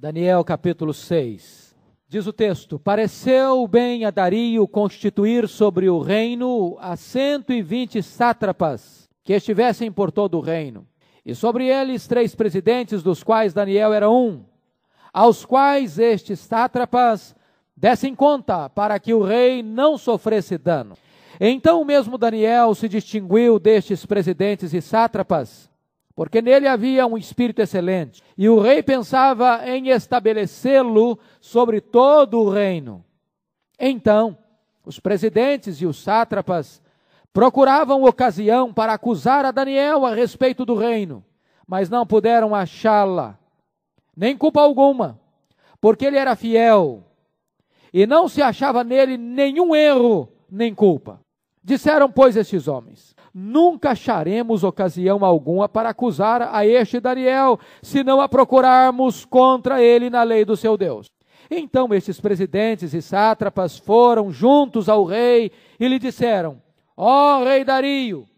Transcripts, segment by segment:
Daniel capítulo 6, diz o texto: pareceu bem a Dario constituir sobre o reino a 120 sátrapas que estivessem por todo o reino, e sobre eles 3 presidentes, dos quais Daniel era um, aos quais estes sátrapas dessem conta, para que o rei não sofresse dano. Então o mesmo Daniel se distinguiu destes presidentes e sátrapas, porque nele havia um espírito excelente, e o rei pensava em estabelecê-lo sobre todo o reino. Então, os presidentes e os sátrapas procuravam ocasião para acusar a Daniel a respeito do reino, mas não puderam achá-la, nem culpa alguma, porque ele era fiel, e não se achava nele nenhum erro, nem culpa. Disseram, pois, estes homens: nunca acharemos ocasião alguma para acusar a este Daniel, se não a procurarmos contra ele na lei do seu Deus. Então estes presidentes e sátrapas foram juntos ao rei e lhe disseram: ó rei Dario,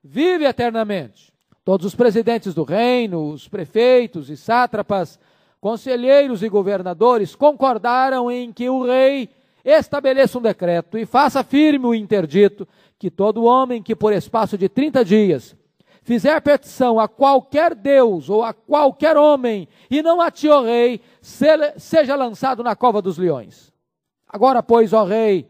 vive eternamente. Todos os presidentes do reino, os prefeitos e sátrapas, conselheiros e governadores concordaram em que o rei estabeleça um decreto e faça firme o interdito, que todo homem que por espaço de 30 dias fizer petição a qualquer deus ou a qualquer homem e não a ti, ó rei, seja lançado na cova dos leões. Agora, pois, ó rei,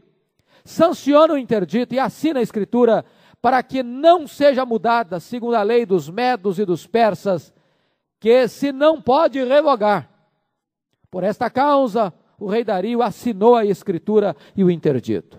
sanciona o interdito e assina a escritura para que não seja mudada, segundo a lei dos medos e dos persas, que se não pode revogar. Por esta causa, o rei Dario assinou a escritura e o interdito.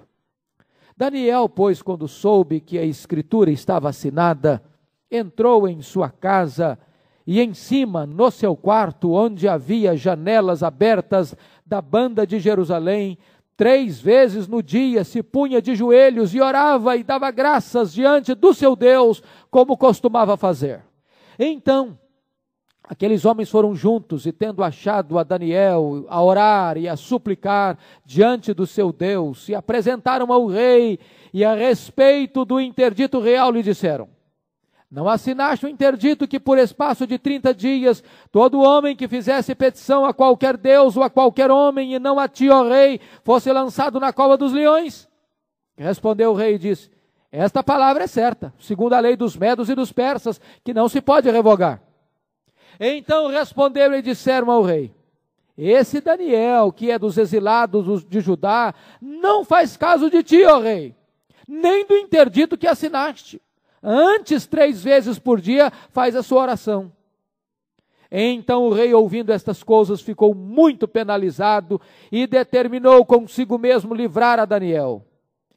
Daniel, pois, quando soube que a escritura estava assinada, entrou em sua casa e em cima, no seu quarto, onde havia janelas abertas da banda de Jerusalém, 3 vezes no dia se punha de joelhos e orava e dava graças diante do seu Deus, como costumava fazer. Então, aqueles homens foram juntos e, tendo achado a Daniel a orar e a suplicar diante do seu Deus, se apresentaram ao rei e a respeito do interdito real lhe disseram: não assinaste o interdito que por espaço de 30 dias todo homem que fizesse petição a qualquer deus ou a qualquer homem e não a ti, ó rei, fosse lançado na cova dos leões? Respondeu o rei e disse: esta palavra é certa, segundo a lei dos medos e dos persas, que não se pode revogar. Então responderam e disseram ao rei: esse Daniel, que é dos exilados de Judá, não faz caso de ti, ó rei, nem do interdito que assinaste. Antes, 3 vezes por dia faz a sua oração. Então o rei, ouvindo estas coisas, ficou muito penalizado e determinou consigo mesmo livrar a Daniel.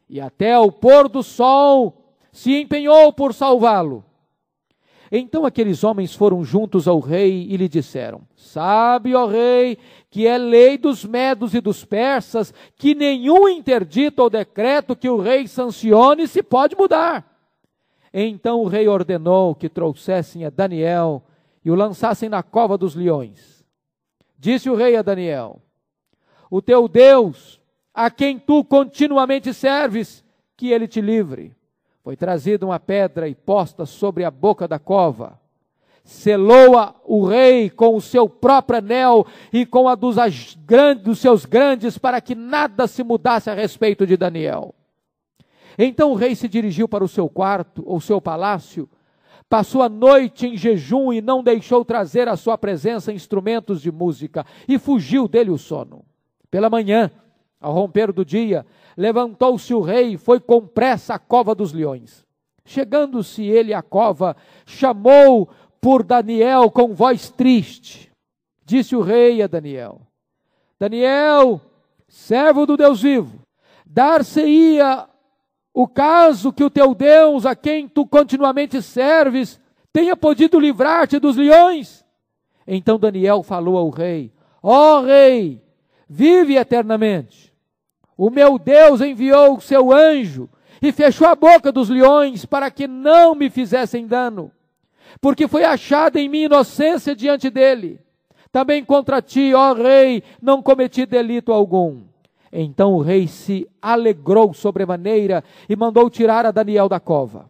E até o pôr do sol se empenhou por salvá-lo. Então aqueles homens foram juntos ao rei e lhe disseram: sabe, ó rei, que é lei dos medos e dos persas, que nenhum interdito ou decreto que o rei sancione se pode mudar. Então o rei ordenou que trouxessem a Daniel e o lançassem na cova dos leões. Disse o rei a Daniel: o teu Deus, a quem tu continuamente serves, que ele te livre. Foi trazida uma pedra e posta sobre a boca da cova. Selou-a o rei com o seu próprio anel e com a dos seus grandes, para que nada se mudasse a respeito de Daniel. Então o rei se dirigiu para o seu quarto, ou seu palácio, passou a noite em jejum e não deixou trazer à sua presença instrumentos de música, e fugiu dele o sono. Pela manhã, ao romper do dia, levantou-se o rei e foi com pressa à cova dos leões. Chegando-se ele à cova, chamou por Daniel com voz triste. Disse o rei a Daniel: Daniel, servo do Deus vivo, dar-se-ia o caso que o teu Deus, a quem tu continuamente serves, tenha podido livrar-te dos leões? Então Daniel falou ao rei: ó rei, vive eternamente. O meu Deus enviou o seu anjo e fechou a boca dos leões para que não me fizessem dano, porque foi achada em mim inocência diante dele. Também contra ti, ó rei, não cometi delito algum. Então o rei se alegrou sobremaneira e mandou tirar a Daniel da cova.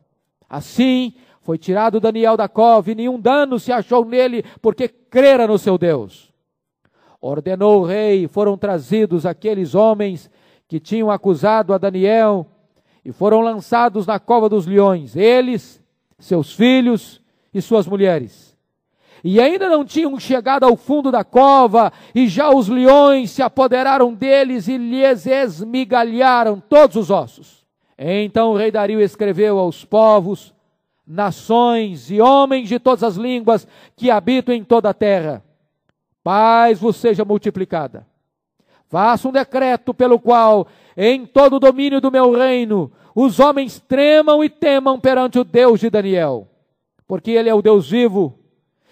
Assim foi tirado Daniel da cova e nenhum dano se achou nele, porque crera no seu Deus. Ordenou o rei, foram trazidos aqueles homens que tinham acusado a Daniel e foram lançados na cova dos leões, eles, seus filhos e suas mulheres. E ainda não tinham chegado ao fundo da cova, e já os leões se apoderaram deles e lhes esmigalharam todos os ossos. Então o rei Dario escreveu aos povos, nações e homens de todas as línguas que habitam em toda a terra: paz vos seja multiplicada. Faça um decreto pelo qual, em todo o domínio do meu reino, os homens tremam e temam perante o Deus de Daniel, porque ele é o Deus vivo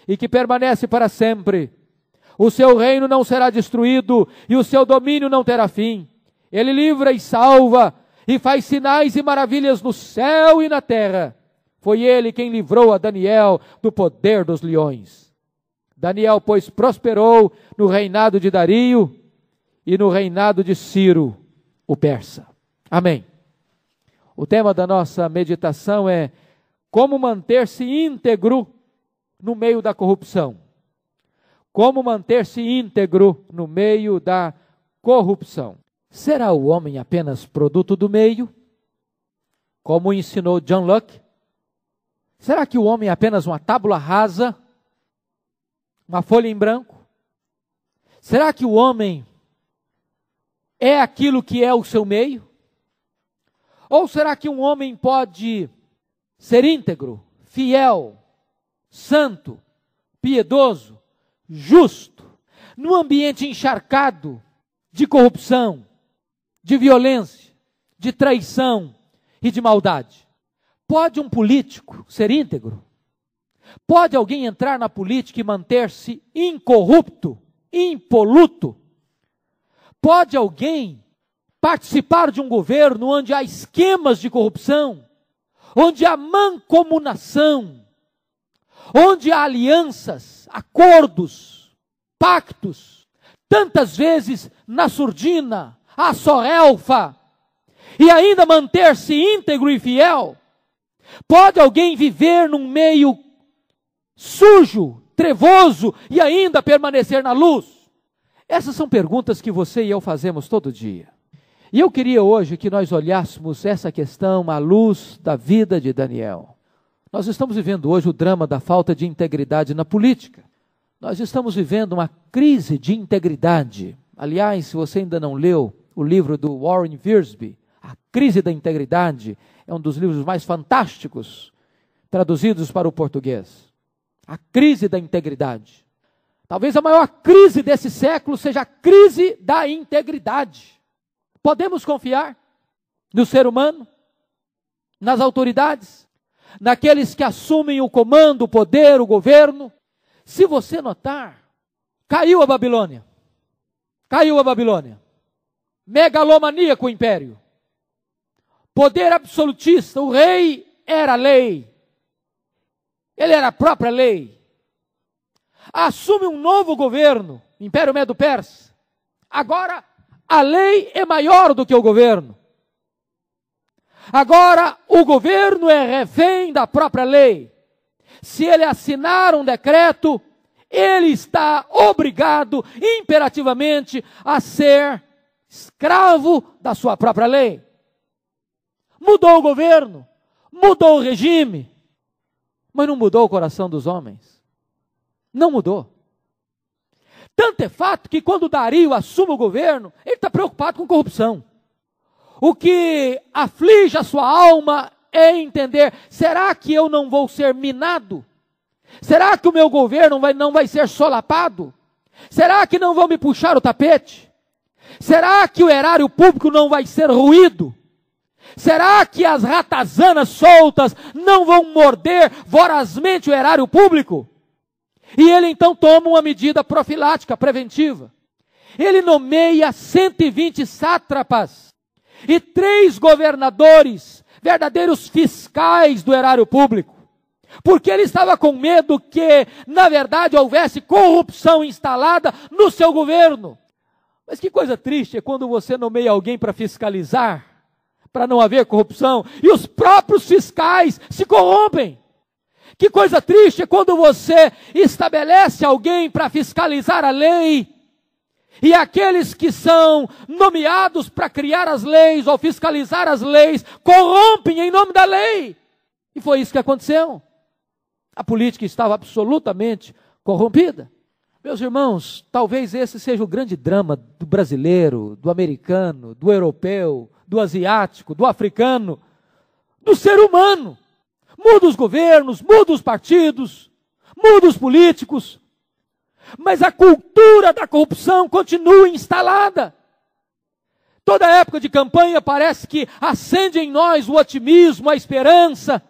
e que permanece para sempre. O seu reino não será destruído e o seu domínio não terá fim. Ele livra e salva e faz sinais e maravilhas no céu e na terra. Foi ele quem livrou a Daniel do poder dos leões. Daniel, pois, prosperou no reinado de Dario e no reinado de Ciro, o persa. Amém. O tema da nossa meditação é como manter-se íntegro no meio da corrupção. Como manter-se íntegro no meio da corrupção. Será o homem apenas produto do meio? Como ensinou John Locke? Será que o homem é apenas uma tábula rasa? Uma folha em branco? Será que o homem é aquilo que é o seu meio? Ou será que um homem pode ser íntegro, fiel, santo, piedoso, justo, num ambiente encharcado de corrupção, de violência, de traição e de maldade? Pode um político ser íntegro? Pode alguém entrar na política e manter-se incorrupto, impoluto? Pode alguém participar de um governo onde há esquemas de corrupção, onde há mancomunação, onde há alianças, acordos, pactos, tantas vezes na surdina, à sorelfa, e ainda manter-se íntegro e fiel? Pode alguém viver num meio sujo, trevoso e ainda permanecer na luz? Essas são perguntas que você e eu fazemos todo dia. E eu queria hoje que nós olhássemos essa questão à luz da vida de Daniel. Nós estamos vivendo hoje o drama da falta de integridade na política. Nós estamos vivendo uma crise de integridade. Aliás, se você ainda não leu o livro do Warren Wiersbe, A Crise da Integridade, é um dos livros mais fantásticos traduzidos para o português. A crise da integridade. Talvez a maior crise desse século seja a crise da integridade. Podemos confiar no ser humano, nas autoridades, naqueles que assumem o comando, o poder, o governo? Se você notar, caiu a Babilônia. Caiu a Babilônia. Megalomaníaco o império. Poder absolutista, o rei era a lei. Ele era a própria lei. Assume um novo governo, Império Medo-Persa. Agora, a lei é maior do que o governo. Agora, o governo é refém da própria lei. Se ele assinar um decreto, ele está obrigado, imperativamente, a ser escravo da sua própria lei. Mudou o governo, mudou o regime, mas não mudou o coração dos homens. Não mudou. Tanto é fato que quando Dario assume o governo, ele está preocupado com corrupção. O que aflige a sua alma é entender, será que eu não vou ser minado? Será que o meu governo não vai ser solapado? Será que não vão me puxar o tapete? Será que o erário público não vai ser ruído? Será que as ratazanas soltas não vão morder vorazmente o erário público? E ele então toma uma medida profilática, preventiva. Ele nomeia 120 sátrapas e 3 governadores, verdadeiros fiscais do erário público. Porque ele estava com medo que, na verdade, houvesse corrupção instalada no seu governo. Mas que coisa triste é quando você nomeia alguém para fiscalizar, para não haver corrupção, e os próprios fiscais se corrompem. Que coisa triste é quando você estabelece alguém para fiscalizar a lei, E aqueles que são nomeados para criar as leis ou fiscalizar as leis, corrompem em nome da lei. E foi isso que aconteceu. A política estava absolutamente corrompida. Meus irmãos, talvez esse seja o grande drama do brasileiro, do americano, do europeu, do asiático, do africano, do ser humano. Muda os governos, muda os partidos, muda os políticos, mas a cultura da corrupção continua instalada. Toda época de campanha parece que acende em nós o otimismo, a esperança,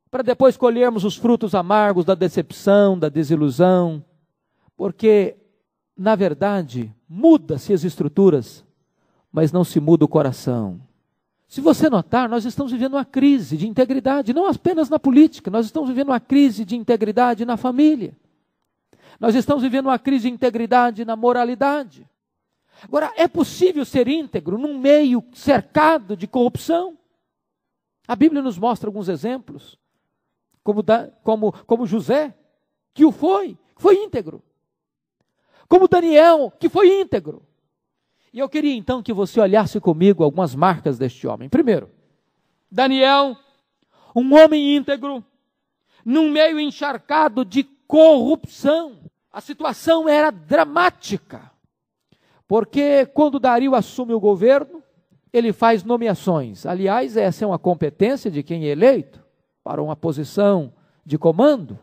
para depois colhermos os frutos amargos da decepção, da desilusão, porque, na verdade, muda-se as estruturas, mas não se muda o coração. Se você notar, nós estamos vivendo uma crise de integridade, não apenas na política, nós estamos vivendo uma crise de integridade na família. Nós estamos vivendo uma crise de integridade na moralidade. Agora, é possível ser íntegro num meio cercado de corrupção? A Bíblia nos mostra alguns exemplos, como José, que foi íntegro. Como Daniel, que foi íntegro. E eu queria então que você olhasse comigo algumas marcas deste homem. Primeiro, Daniel, um homem íntegro, num meio encharcado de corrupção. A situação era dramática, porque quando Dario assume o governo, ele faz nomeações. Aliás, essa é uma competência de quem é eleito para uma posição de comando.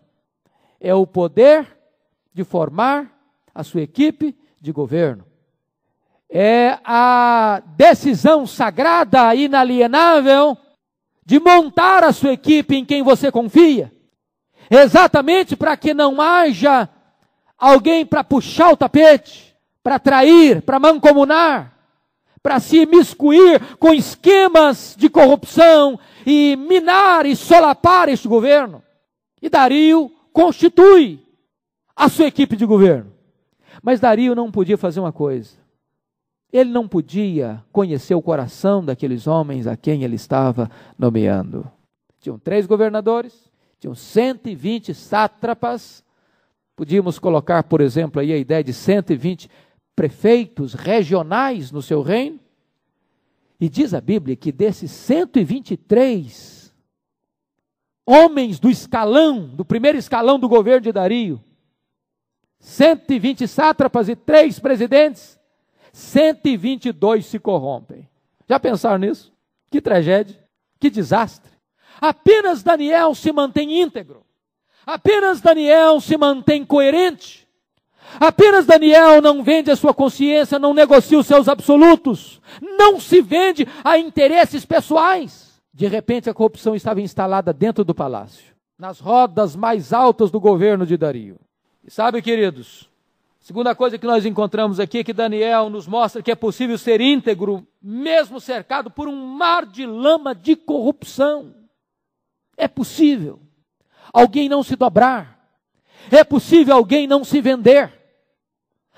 É o poder de formar a sua equipe de governo. É a decisão sagrada, inalienável, de montar a sua equipe em quem você confia. Exatamente para que não haja alguém para puxar o tapete, para trair, para mancomunar, para se imiscuir com esquemas de corrupção e minar e solapar este governo. E Dario constitui a sua equipe de governo. Mas Dario não podia fazer uma coisa. Ele não podia conhecer o coração daqueles homens a quem ele estava nomeando. Tinham 3 governadores, tinham 120 sátrapas. Podíamos colocar, por exemplo, aí a ideia de 120 prefeitos regionais no seu reino. E diz a Bíblia que desses 123 homens do escalão, do primeiro escalão do governo de Dario, 120 sátrapas e 3 presidentes, 122 se corrompem. Já pensaram nisso? Que tragédia, que desastre. Apenas Daniel se mantém íntegro. Apenas Daniel se mantém coerente. Apenas Daniel não vende a sua consciência, não negocia os seus absolutos, não se vende a interesses pessoais. De repente a corrupção estava instalada dentro do palácio, nas rodas mais altas do governo de Dario. E sabe, queridos, a segunda coisa que nós encontramos aqui é que Daniel nos mostra que é possível ser íntegro, mesmo cercado por um mar de lama de corrupção. É possível alguém não se dobrar. É possível alguém não se vender.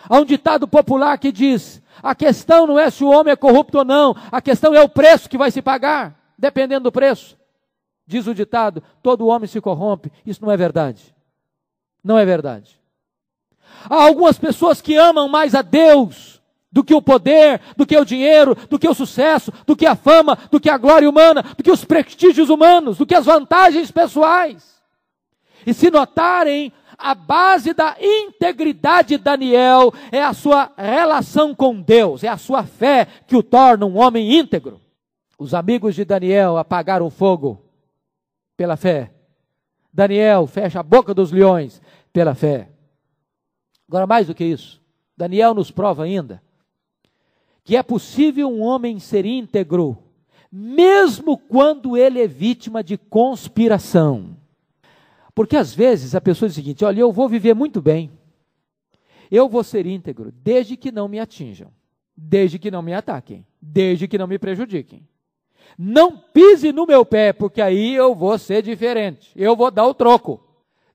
Há um ditado popular que diz: a questão não é se o homem é corrupto ou não, a questão é o preço que vai se pagar, dependendo do preço. Diz o ditado: todo homem se corrompe. Isso não é verdade. Não é verdade. Há algumas pessoas que amam mais a Deus do que o poder, do que o dinheiro, do que o sucesso, do que a fama, do que a glória humana, do que os prestígios humanos, do que as vantagens pessoais. E se notarem, a base da integridade de Daniel é a sua relação com Deus, é a sua fé que o torna um homem íntegro. Os amigos de Daniel apagaram o fogo pela fé. Daniel fecha a boca dos leões pela fé. Agora, mais do que isso, Daniel nos prova ainda que é possível um homem ser íntegro, mesmo quando ele é vítima de conspiração. Porque às vezes a pessoa diz o seguinte: olha, eu vou viver muito bem, eu vou ser íntegro, desde que não me atinjam, desde que não me ataquem, desde que não me prejudiquem. Não pise no meu pé, porque aí eu vou ser diferente, eu vou dar o troco.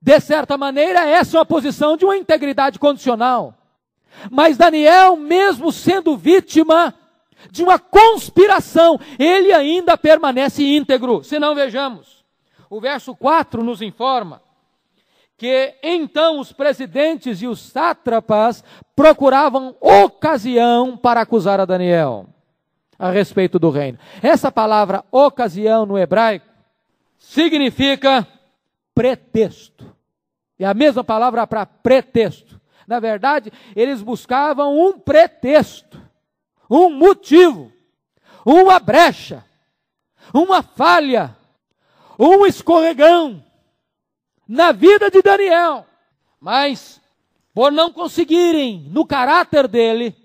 De certa maneira, essa é uma posição de uma integridade condicional. Mas Daniel, mesmo sendo vítima de uma conspiração, ele ainda permanece íntegro. Se não, vejamos. O verso 4 nos informa que então os presidentes e os sátrapas procuravam ocasião para acusar a Daniel a respeito do reino. Essa palavra ocasião no hebraico significa pretexto. É a mesma palavra para pretexto. Na verdade, eles buscavam um pretexto, um motivo, uma brecha, uma falha, um escorregão na vida de Daniel. Mas, por não conseguirem, no caráter dele,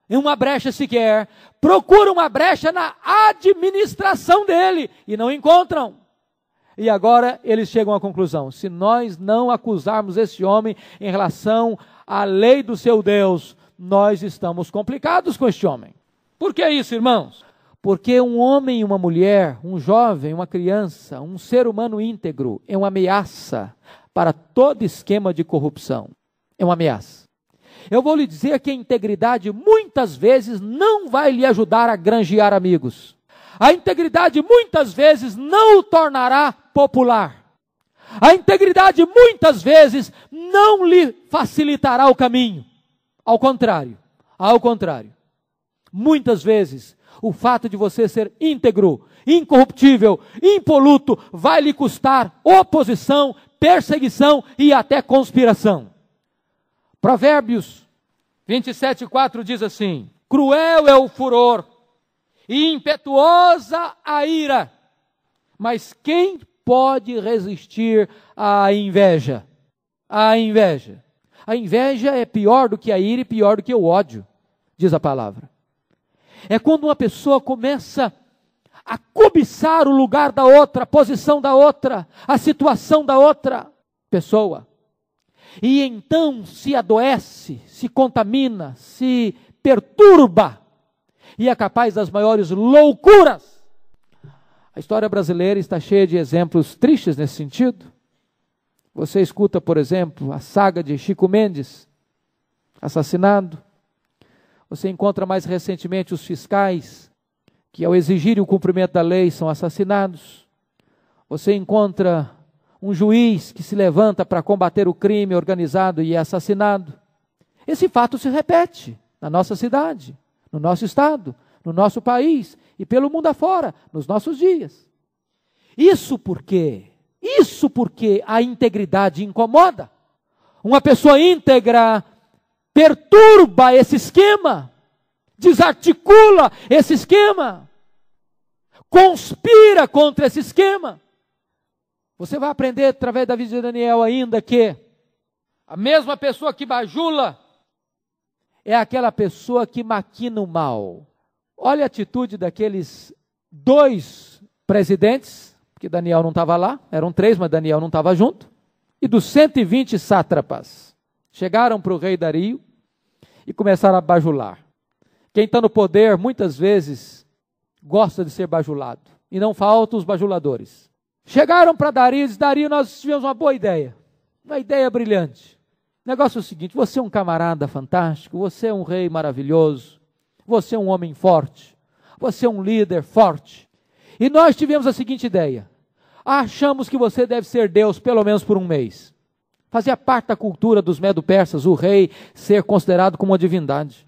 em uma brecha sequer, procuram uma brecha na administração dele e não encontram. E agora eles chegam à conclusão: se nós não acusarmos esse homem em relação à lei do seu Deus, nós estamos complicados com este homem. Por que isso, irmãos? Porque um homem e uma mulher, um jovem, uma criança, um ser humano íntegro, é uma ameaça para todo esquema de corrupção. É uma ameaça. Eu vou lhe dizer que a integridade muitas vezes não vai lhe ajudar a granjear amigos. A integridade muitas vezes não o tornará popular. A integridade muitas vezes não lhe facilitará o caminho. Ao contrário. Muitas vezes o fato de você ser íntegro, incorruptível, impoluto, vai lhe custar oposição, perseguição e até conspiração. Provérbios 27:4 diz assim: cruel é o furor e impetuosa a ira, mas quem pode resistir à inveja? A inveja é pior do que a ira e pior do que o ódio, diz a palavra. É quando uma pessoa começa a cobiçar o lugar da outra, a posição da outra, a situação da outra pessoa. E então se adoece, se contamina, se perturba e é capaz das maiores loucuras. A história brasileira está cheia de exemplos tristes nesse sentido. Você escuta, por exemplo, a saga de Chico Mendes, assassinado. Você encontra mais recentemente os fiscais, que ao exigirem o cumprimento da lei são assassinados. Você encontra um juiz que se levanta para combater o crime organizado e é assassinado. Esse fato se repete na nossa cidade, no nosso estado, no nosso país e pelo mundo afora, nos nossos dias. Isso porque a integridade incomoda. Uma pessoa íntegra perturba esse esquema, desarticula esse esquema, conspira contra esse esquema. Você vai aprender através da vida de Daniel ainda que a mesma pessoa que bajula é aquela pessoa que maquina o mal. Olha a atitude daqueles 2 presidentes, porque Daniel não estava lá, eram 3, mas Daniel não estava junto, e dos 120 sátrapas. Chegaram para o rei Dario e começaram a bajular. Quem está no poder, muitas vezes, gosta de ser bajulado. E não faltam os bajuladores. Chegaram para Dario e disseram: Dario, nós tivemos uma boa ideia. Uma ideia brilhante. O negócio é o seguinte: você é um camarada fantástico, você é um rei maravilhoso, você é um homem forte, você é um líder forte. E nós tivemos a seguinte ideia: achamos que você deve ser Deus pelo menos por um mês. Fazia parte da cultura dos medo-persas o rei ser considerado como uma divindade.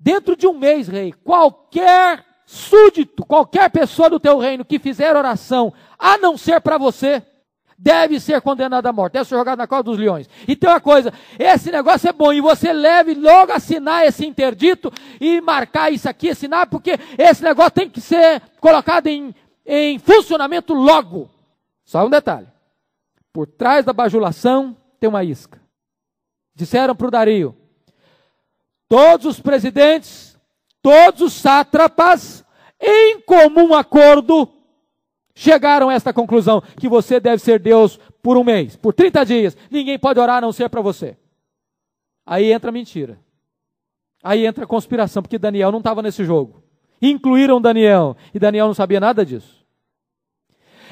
Dentro de um mês, rei, qualquer súdito, qualquer pessoa do teu reino que fizer oração, a não ser para você, deve ser condenado à morte, deve ser jogado na cova dos leões. Então uma coisa, esse negócio é bom, e você leve logo a assinar esse interdito e marcar isso aqui, assinar, porque esse negócio tem que ser colocado em funcionamento logo. Só um detalhe: por trás da bajulação tem uma isca. Disseram para o Dario: todos os presidentes, todos os sátrapas, em comum acordo, chegaram a esta conclusão, que você deve ser Deus por um mês, por 30 dias, ninguém pode orar a não ser para você. Aí entra a mentira, aí entra a conspiração, porque Daniel não estava nesse jogo. Incluíram Daniel, e Daniel não sabia nada disso.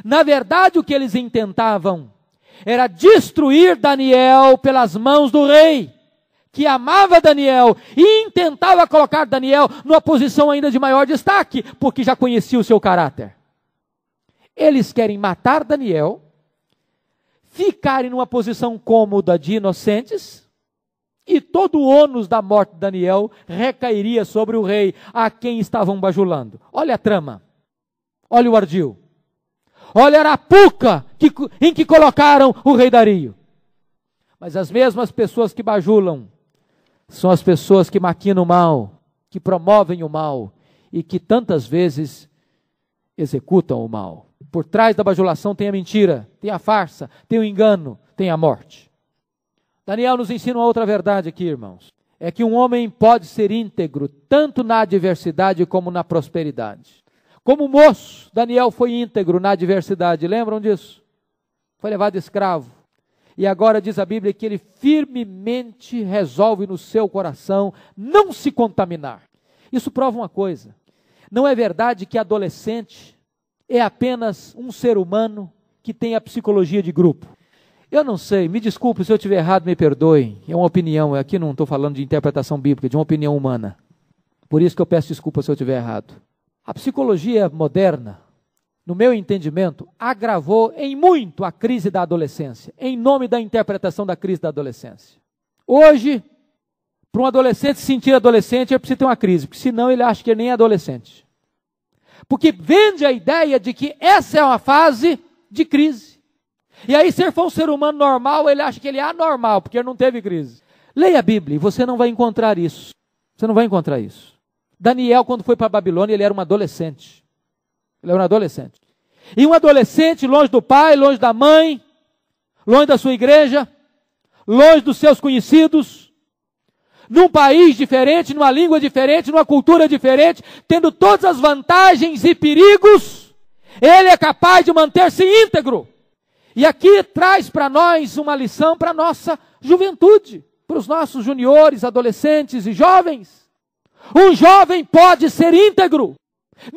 Na verdade, o que eles intentavam era destruir Daniel pelas mãos do rei, que amava Daniel e intentava colocar Daniel numa posição ainda de maior destaque, porque já conhecia o seu caráter. Eles querem matar Daniel, ficarem numa posição cômoda de inocentes, e todo o ônus da morte de Daniel recairia sobre o rei a quem estavam bajulando. Olha a trama, olha o ardil, olha a arapuca em que colocaram o rei Dario. Mas as mesmas pessoas que bajulam são as pessoas que maquinam o mal, que promovem o mal e que tantas vezes executam o mal. Por trás da bajulação tem a mentira, tem a farsa, tem o engano, tem a morte. Daniel nos ensina uma outra verdade aqui, irmãos. É que um homem pode ser íntegro tanto na adversidade como na prosperidade. Como moço, Daniel foi íntegro na adversidade, lembram disso? Foi levado escravo. E agora diz a Bíblia que ele firmemente resolve no seu coração não se contaminar. Isso prova uma coisa: não é verdade que adolescente é apenas um ser humano que tem a psicologia de grupo. Eu não sei, me desculpe se eu estiver errado, me perdoem. É uma opinião, aqui não estou falando de interpretação bíblica, de uma opinião humana. Por isso que eu peço desculpa se eu estiver errado. A psicologia moderna, no meu entendimento, agravou em muito a crise da adolescência, em nome da interpretação da crise da adolescência. Hoje, para um adolescente se sentir adolescente, ele precisa ter uma crise, porque senão ele acha que ele nem é adolescente. Porque vende a ideia de que essa é uma fase de crise. E aí, se ele for um ser humano normal, ele acha que ele é anormal, porque ele não teve crise. Leia a Bíblia e você não vai encontrar isso. Você não vai encontrar isso. Daniel, quando foi para a Babilônia, ele era um adolescente. Ele era um adolescente. E um adolescente longe do pai, longe da mãe, longe da sua igreja, longe dos seus conhecidos, num país diferente, numa língua diferente, numa cultura diferente, tendo todas as vantagens e perigos, ele é capaz de manter-se íntegro. E aqui traz para nós uma lição para a nossa juventude, para os nossos juniores, adolescentes e jovens. Um jovem pode ser íntegro,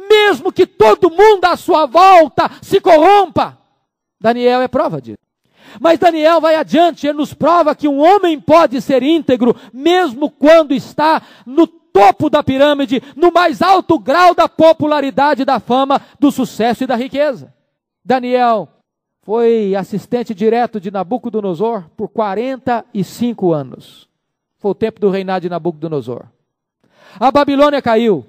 mesmo que todo mundo à sua volta se corrompa. Daniel é prova disso. Mas Daniel vai adiante, ele nos prova que um homem pode ser íntegro, mesmo quando está no topo da pirâmide, no mais alto grau da popularidade, da fama, do sucesso e da riqueza. Daniel foi assistente direto de Nabucodonosor por 45 anos. Foi o tempo do reinado de Nabucodonosor. A Babilônia caiu.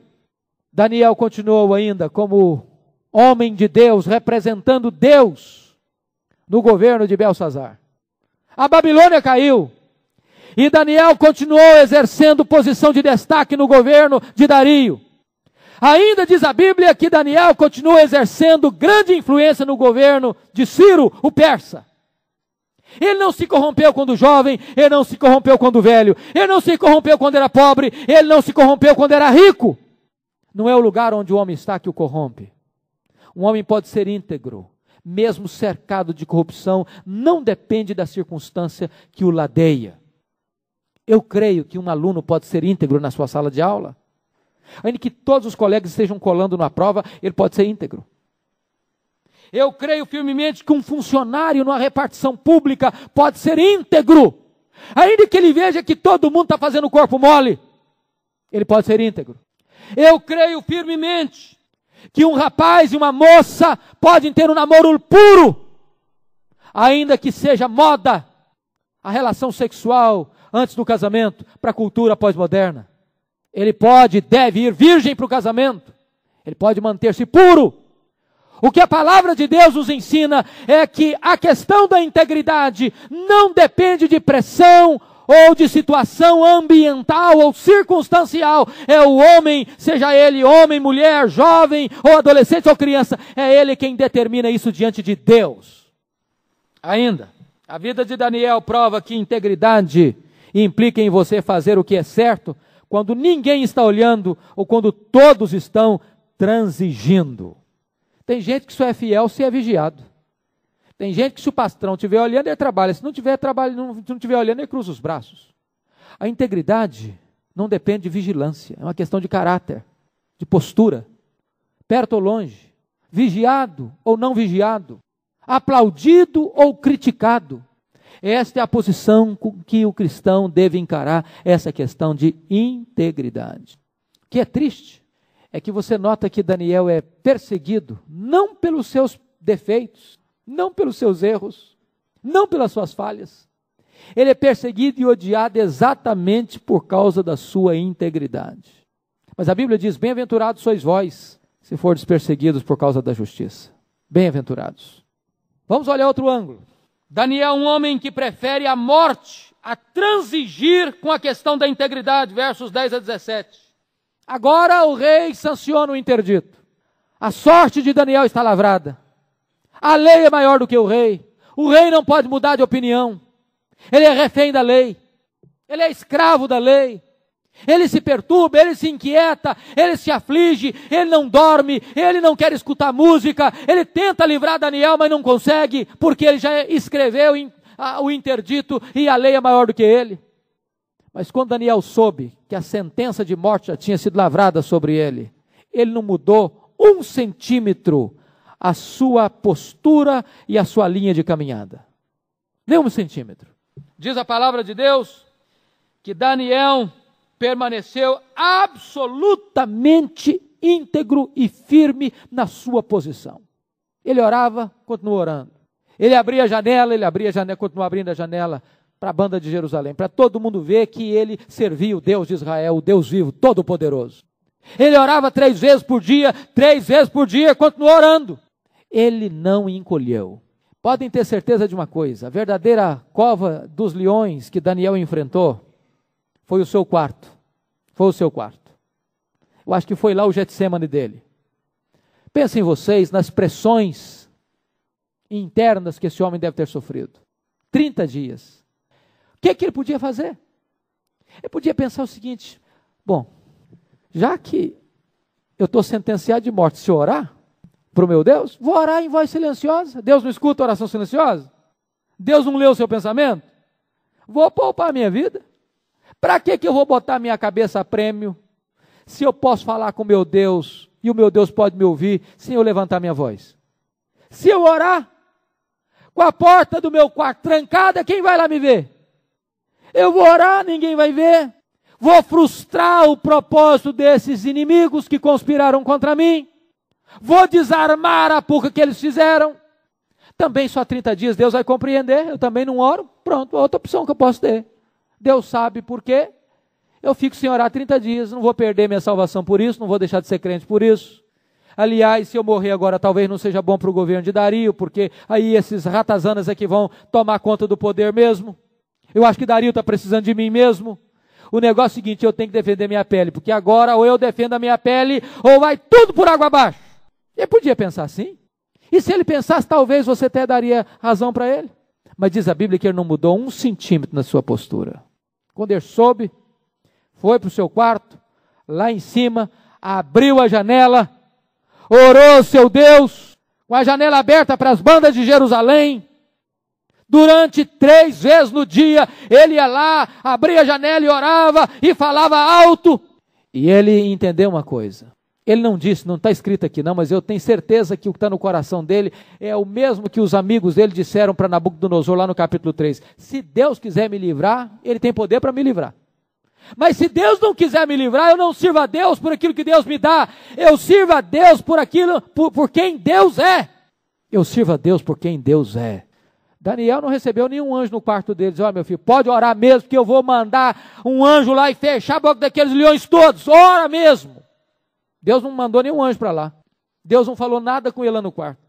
Daniel continuou ainda como homem de Deus, representando Deus no governo de Belsazar. A Babilônia caiu. E Daniel continuou exercendo posição de destaque no governo de Dario. Ainda diz a Bíblia que Daniel continua exercendo grande influência no governo de Ciro, o persa. Ele não se corrompeu quando jovem, ele não se corrompeu quando velho, ele não se corrompeu quando era pobre, ele não se corrompeu quando era rico. Não é o lugar onde o homem está que o corrompe. Um homem pode ser íntegro, mesmo cercado de corrupção, não depende da circunstância que o ladeia. Eu creio que um aluno pode ser íntegro na sua sala de aula. Ainda que todos os colegas estejam colando na prova, ele pode ser íntegro. Eu creio firmemente que um funcionário numa repartição pública pode ser íntegro. Ainda que ele veja que todo mundo está fazendo corpo mole, ele pode ser íntegro. Eu creio firmemente que um rapaz e uma moça podem ter um namoro puro, ainda que seja moda a relação sexual antes do casamento para a cultura pós-moderna. Ele pode, deve ir virgem para o casamento. Ele pode manter-se puro. O que a palavra de Deus nos ensina é que a questão da integridade não depende de pressão ou de situação ambiental ou circunstancial. É o homem, seja ele homem, mulher, jovem ou adolescente ou criança, é ele quem determina isso diante de Deus. Ainda, a vida de Daniel prova que integridade implica em você fazer o que é certo, quando ninguém está olhando ou quando todos estão transigindo. Tem gente que só é fiel se é vigiado. Tem gente que se o patrão estiver olhando, ele trabalha. Se não estiver olhando, ele cruza os braços. A integridade não depende de vigilância. É uma questão de caráter, de postura. Perto ou longe. Vigiado ou não vigiado. Aplaudido ou criticado. Esta é a posição com que o cristão deve encarar essa questão de integridade. O que é triste é que você nota que Daniel é perseguido, não pelos seus defeitos, não pelos seus erros, não pelas suas falhas. Ele é perseguido e odiado exatamente por causa da sua integridade. Mas a Bíblia diz, bem-aventurados sois vós, se fordes perseguidos por causa da justiça. Bem-aventurados. Vamos olhar outro ângulo. Daniel, um homem que prefere a morte a transigir com a questão da integridade, versos 10 a 17. Agora o rei sanciona o interdito. A sorte de Daniel está lavrada. A lei é maior do que o rei. O rei não pode mudar de opinião. Ele é refém da lei. Ele é escravo da lei. Ele se perturba, ele se inquieta, ele se aflige, ele não dorme, ele não quer escutar música, ele tenta livrar Daniel, mas não consegue, porque ele já escreveu o interdito e a lei é maior do que ele. Mas quando Daniel soube que a sentença de morte já tinha sido lavrada sobre ele, ele não mudou 1 centímetro a sua postura e a sua linha de caminhada. Nem 1 centímetro. Diz a palavra de Deus que Daniel permaneceu absolutamente íntegro e firme na sua posição. Ele orava, continuou orando. Ele abria a janela, continuou abrindo a janela para a banda de Jerusalém, para todo mundo ver que ele servia o Deus de Israel, o Deus vivo, todo-poderoso. Ele orava 3 vezes por dia, continuou orando. Ele não encolheu. Podem ter certeza de uma coisa, a verdadeira cova dos leões que Daniel enfrentou foi o seu quarto. Foi o seu quarto. Eu acho que foi lá o Getsemane dele. Pensem vocês nas pressões internas que esse homem deve ter sofrido. 30 dias. O que ele podia fazer? Ele podia pensar o seguinte, bom, já que eu estou sentenciado de morte, se eu orar para o meu Deus, vou orar em voz silenciosa. Deus não escuta a oração silenciosa? Deus não lê o seu pensamento? Vou poupar a minha vida. Para que eu vou botar minha cabeça a prêmio, se eu posso falar com meu Deus, e o meu Deus pode me ouvir, sem eu levantar minha voz? Se eu orar, com a porta do meu quarto trancada, quem vai lá me ver? Eu vou orar, ninguém vai ver. Vou frustrar o propósito desses inimigos que conspiraram contra mim. Vou desarmar a porca que eles fizeram. Também só 30 dias Deus vai compreender, eu também não oro, pronto, outra opção que eu posso ter. Deus sabe por quê. Eu fico sem orar 30 dias, não vou perder minha salvação por isso, não vou deixar de ser crente por isso. Aliás, se eu morrer agora, talvez não seja bom para o governo de Dario, porque aí esses ratazanas é que vão tomar conta do poder mesmo. Eu acho que Dario está precisando de mim mesmo. O negócio é o seguinte, eu tenho que defender minha pele, porque agora ou eu defendo a minha pele, ou vai tudo por água abaixo. Ele podia pensar assim. E se ele pensasse, talvez você até daria razão para ele. Mas diz a Bíblia que ele não mudou 1 centímetro na sua postura. Quando ele soube, foi para o seu quarto, lá em cima, abriu a janela, orou ao seu Deus, com a janela aberta para as bandas de Jerusalém. Durante 3 vezes no dia, ele ia lá, abria a janela e orava, e falava alto. E ele entendeu uma coisa. Ele não disse, não está escrito aqui não, mas eu tenho certeza que o que está no coração dele é o mesmo que os amigos dele disseram para Nabucodonosor lá no capítulo 3. Se Deus quiser me livrar, ele tem poder para me livrar. Mas se Deus não quiser me livrar, eu não sirvo a Deus por aquilo que Deus me dá. Eu sirvo a Deus por aquilo, por quem Deus é. Eu sirvo a Deus por quem Deus é. Daniel não recebeu nenhum anjo no quarto dele. Diz, meu filho, pode orar mesmo, porque eu vou mandar um anjo lá e fechar a boca daqueles leões todos. Ora mesmo. Deus não mandou nenhum anjo para lá. Deus não falou nada com ele lá no quarto.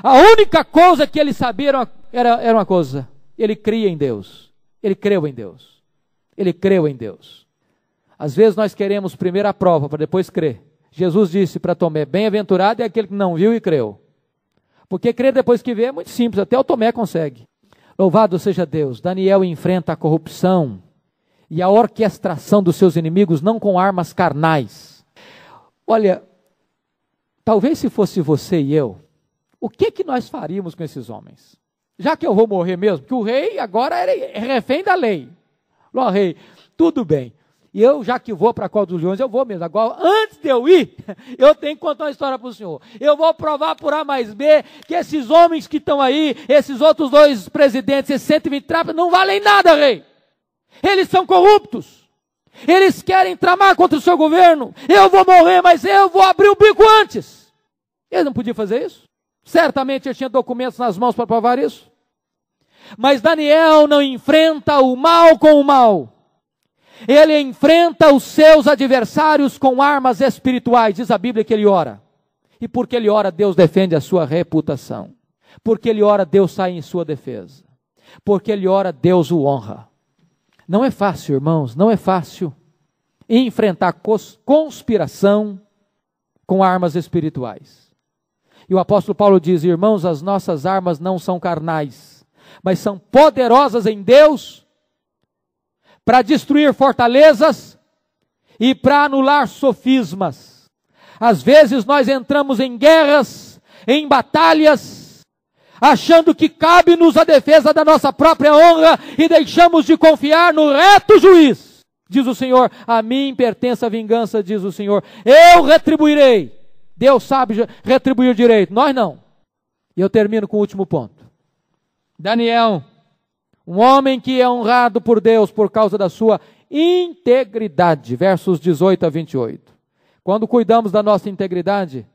A única coisa que ele sabia era uma coisa. Ele cria em Deus. Ele creu em Deus. Ele creu em Deus. Às vezes nós queremos primeiro a prova para depois crer. Jesus disse para Tomé, bem-aventurado é aquele que não viu e creu. Porque crer depois que vê é muito simples, até o Tomé consegue. Louvado seja Deus. Daniel enfrenta a corrupção e a orquestração dos seus inimigos não com armas carnais. Olha, talvez se fosse você e eu, o que nós faríamos com esses homens? Já que eu vou morrer mesmo, porque o rei agora é refém da lei. Ó rei, tudo bem. E eu, já que vou para a cova dos leões, eu vou mesmo. Agora, antes de eu ir, eu tenho que contar uma história para o senhor. Eu vou provar por A mais B que esses homens que estão aí, esses outros 2 presidentes, esses 120 trapas, não valem nada, rei. Eles são corruptos. Eles querem tramar contra o seu governo. Eu vou morrer, mas eu vou abrir o bico antes. Ele não podia fazer isso? Certamente ele tinha documentos nas mãos para provar isso. Mas Daniel não enfrenta o mal com o mal. Ele enfrenta os seus adversários com armas espirituais. Diz a Bíblia que ele ora. E porque ele ora, Deus defende a sua reputação. Porque ele ora, Deus sai em sua defesa. Porque ele ora, Deus o honra. Não é fácil, irmãos, não é fácil enfrentar conspiração com armas espirituais. E o apóstolo Paulo diz: irmãos, as nossas armas não são carnais, mas são poderosas em Deus para destruir fortalezas e para anular sofismas. Às vezes nós entramos em guerras, em batalhas, achando que cabe-nos a defesa da nossa própria honra e deixamos de confiar no reto juiz. Diz o Senhor: a mim pertence a vingança, diz o Senhor, eu retribuirei. Deus sabe retribuir direito, nós não. E eu termino com o último ponto. Daniel, um homem que é honrado por Deus por causa da sua integridade, versos 18 a 28. Quando cuidamos da nossa integridade,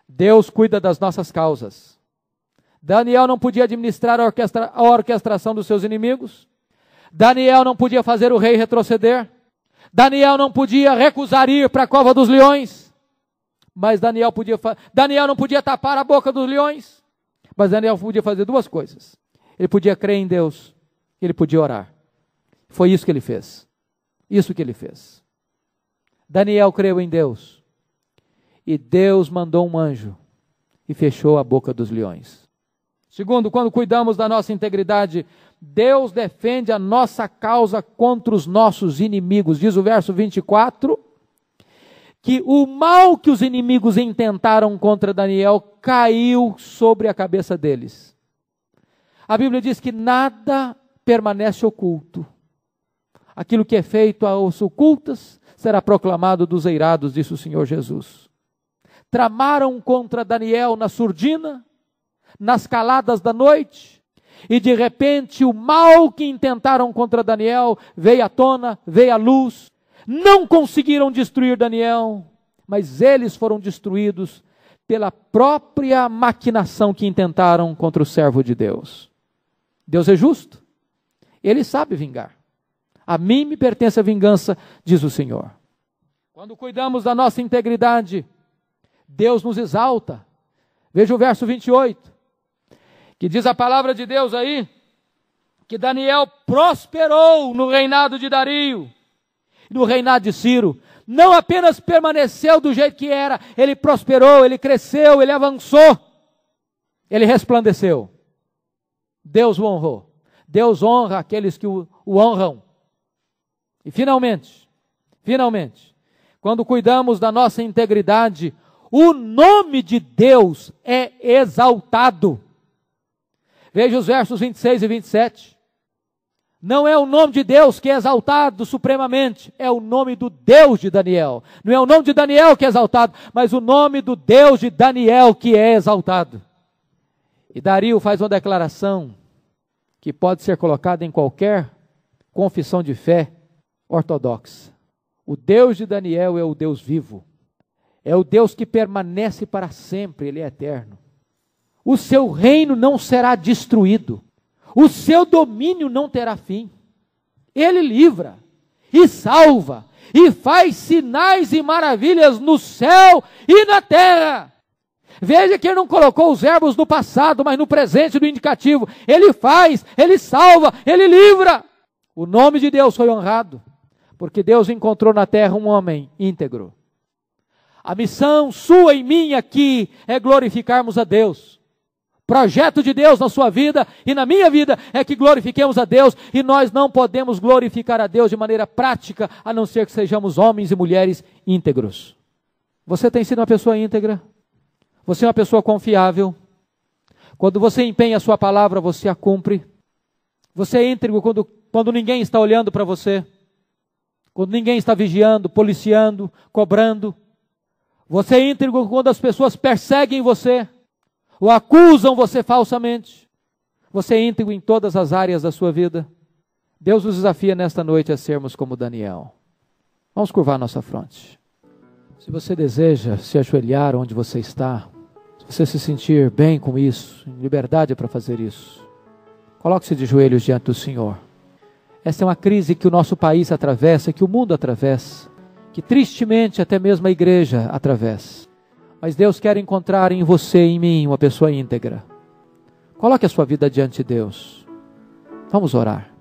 Deus cuida das nossas causas. Daniel não podia administrar a orquestração dos seus inimigos. Daniel não podia fazer o rei retroceder. Daniel não podia recusar ir para a cova dos leões. Mas Daniel não podia tapar a boca dos leões. Mas Daniel podia fazer duas coisas. Ele podia crer em Deus. Ele podia orar. Foi isso que ele fez. Isso que ele fez. Daniel creu em Deus. E Deus mandou um anjo e fechou a boca dos leões. Segundo, quando cuidamos da nossa integridade, Deus defende a nossa causa contra os nossos inimigos. Diz o verso 24, que o mal que os inimigos intentaram contra Daniel caiu sobre a cabeça deles. A Bíblia diz que nada permanece oculto. Aquilo que é feito aos ocultas será proclamado dos eirados, disse o Senhor Jesus. Tramaram contra Daniel na surdina, nas caladas da noite, e de repente o mal que intentaram contra Daniel veio à tona, veio à luz. Não conseguiram destruir Daniel, mas eles foram destruídos pela própria maquinação que intentaram contra o servo de Deus. Deus é justo, Ele sabe vingar. A mim me pertence a vingança, diz o Senhor. Quando cuidamos da nossa integridade, Deus nos exalta. Veja o verso 28, que diz a palavra de Deus aí, que Daniel prosperou no reinado de Dario, no reinado de Ciro. Não apenas permaneceu do jeito que era, ele prosperou, ele cresceu, ele avançou, ele resplandeceu. Deus o honrou. Deus honra aqueles que o honram. E finalmente, quando cuidamos da nossa integridade, o nome de Deus é exaltado. Veja os versos 26 e 27. Não é o nome de Deus que é exaltado supremamente, é o nome do Deus de Daniel. Não é o nome de Daniel que é exaltado, mas o nome do Deus de Daniel que é exaltado. E Dario faz uma declaração que pode ser colocada em qualquer confissão de fé ortodoxa. O Deus de Daniel é o Deus vivo. É o Deus que permanece para sempre, Ele é eterno. O seu reino não será destruído. O seu domínio não terá fim. Ele livra e salva e faz sinais e maravilhas no céu e na terra. Veja que ele não colocou os verbos no passado, mas no presente do indicativo. Ele faz, ele salva, ele livra. O nome de Deus foi honrado, porque Deus encontrou na terra um homem íntegro. A missão sua e minha aqui é glorificarmos a Deus. Projeto de Deus na sua vida e na minha vida é que glorifiquemos a Deus, e nós não podemos glorificar a Deus de maneira prática, a não ser que sejamos homens e mulheres íntegros. Você tem sido uma pessoa íntegra? Você é uma pessoa confiável? Quando você empenha a sua palavra, você a cumpre? Você é íntegro quando ninguém está olhando para você? Quando ninguém está vigiando, policiando, cobrando? Você é íntegro quando as pessoas perseguem você? Ou acusam você falsamente? Você é íntegro em todas as áreas da sua vida? Deus nos desafia nesta noite a sermos como Daniel. Vamos curvar nossa fronte. Se você deseja se ajoelhar onde você está, se você se sentir bem com isso, em liberdade para fazer isso, Coloque-se de joelhos diante do Senhor. Essa é uma crise que o nosso país atravessa, que o mundo atravessa, que tristemente até mesmo a igreja atravessa. Mas Deus quer encontrar em você e em mim uma pessoa íntegra. Coloque a sua vida diante de Deus. Vamos orar.